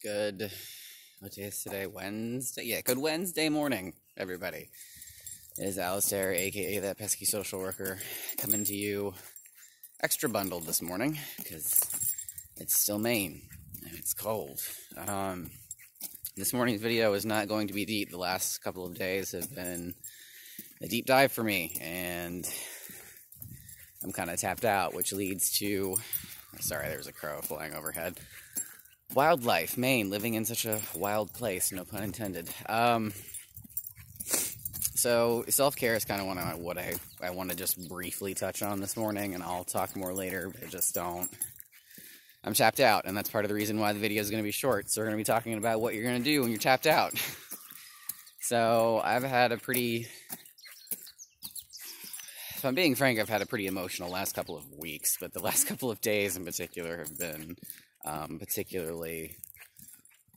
Good, what day is today? Wednesday? Yeah, good Wednesday morning, everybody. It is Alistair, aka that pesky social worker, coming to you extra bundled this morning, because it's still Maine, and it's cold. This morning's video is not going to be deep. The last couple of days have been a deep dive for me, and I'm kind of tapped out, which leads to... Sorry, there's a crow flying overhead. Wildlife, Maine, living in such a wild place, no pun intended. So self-care is kind of what I want to just briefly touch on this morning, and I'll talk more later, but I just don't. I'm tapped out, and that's part of the reason why the video is going to be short. So we're going to be talking about what you're going to do when you're tapped out. So I've had a pretty... If I'm being frank, I've had a pretty emotional last couple of weeks, but the last couple of days in particular have been particularly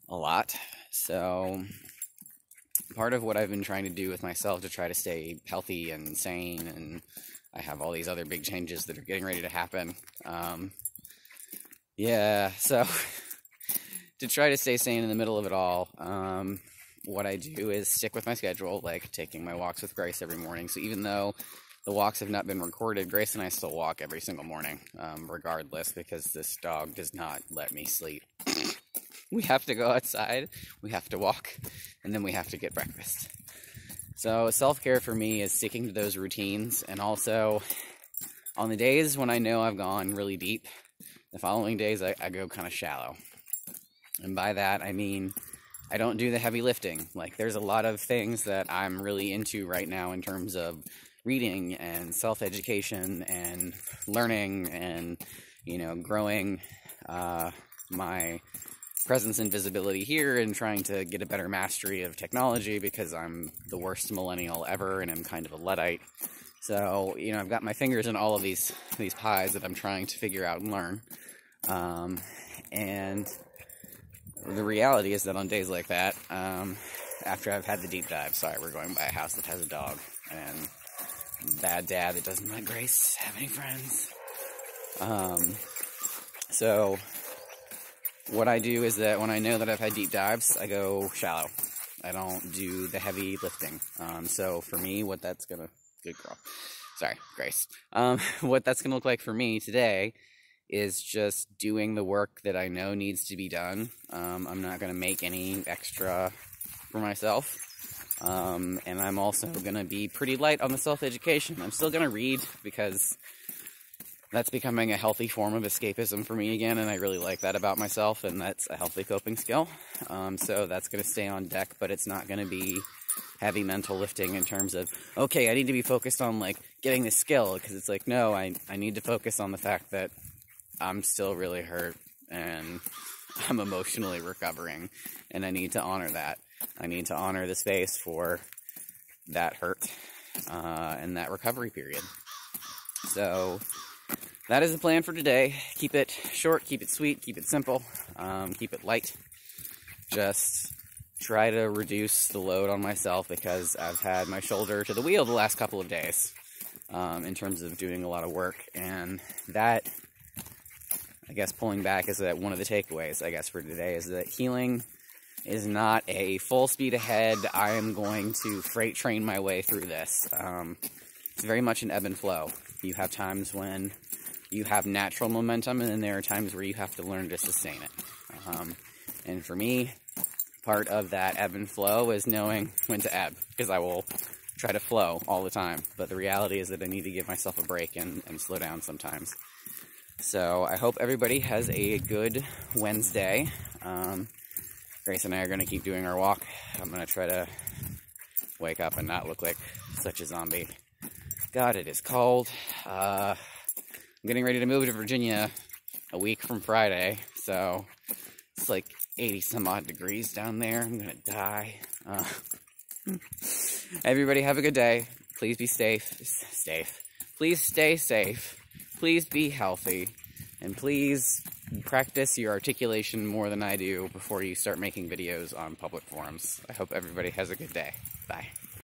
a lot. So part of what I've been trying to do with myself to try to stay healthy and sane, and I have all these other big changes that are getting ready to happen. So to try to stay sane in the middle of it all, what I do is stick with my schedule, like taking my walks with Grace every morning. So even though the walks have not been recorded, Grace and I still walk every single morning, regardless, because this dog does not let me sleep. We have to go outside, we have to walk, and then we have to get breakfast. So self-care for me is sticking to those routines, and also on the days when I know I've gone really deep, the following days I go kind of shallow. And by that I mean I don't do the heavy lifting. Like, there's a lot of things that I'm really into right now in terms of reading and self-education and learning and, growing my presence and visibility here and trying to get a better mastery of technology, because I'm the worst millennial ever and I'm kind of a Luddite. So, I've got my fingers in all of these pies that I'm trying to figure out and learn. And the reality is that on days like that, after I've had the deep dive, sorry, we're going by a house that has a dog, and bad dad that doesn't let Grace have any friends. So what I do is that when I know that I've had deep dives, I go shallow. I don't do the heavy lifting. So for me, what that's gonna... Good girl. Sorry, Grace. What that's gonna look like for me today is just doing the work that I know needs to be done. I'm not gonna make any extra for myself. And I'm also going to be pretty light on the self-education. I'm still going to read, because that's becoming a healthy form of escapism for me again, and I really like that about myself, and that's a healthy coping skill. So that's going to stay on deck, but it's not going to be heavy mental lifting in terms of, okay, I need to be focused on, getting this skill, because it's like, no, I need to focus on the fact that I'm still really hurt, and I'm emotionally recovering, and I need to honor that. I need to honor the space for that hurt and that recovery period. So that is the plan for today. Keep it short, keep it sweet, keep it simple, keep it light. Just try to reduce the load on myself, because I've had my shoulder to the wheel the last couple of days in terms of doing a lot of work. And that, I guess, pulling back is that one of the takeaways, I guess, for today is that healing is not a full speed ahead, I am going to freight train my way through this. It's very much an ebb and flow. You have times when you have natural momentum, and then there are times where you have to learn to sustain it. And for me, part of that ebb and flow is knowing when to ebb, because I will try to flow all the time. But the reality is that I need to give myself a break and slow down sometimes. So I hope everybody has a good Wednesday. Grace and I are going to keep doing our walk. I'm going to try to wake up and not look like such a zombie. God, it is cold. I'm getting ready to move to Virginia a week from Friday, so it's like 80 some odd degrees down there. I'm going to die. Everybody have a good day. Please be safe. Please stay safe. Please be healthy. And please practice your articulation more than I do before you start making videos on public forums. I hope everybody has a good day. Bye.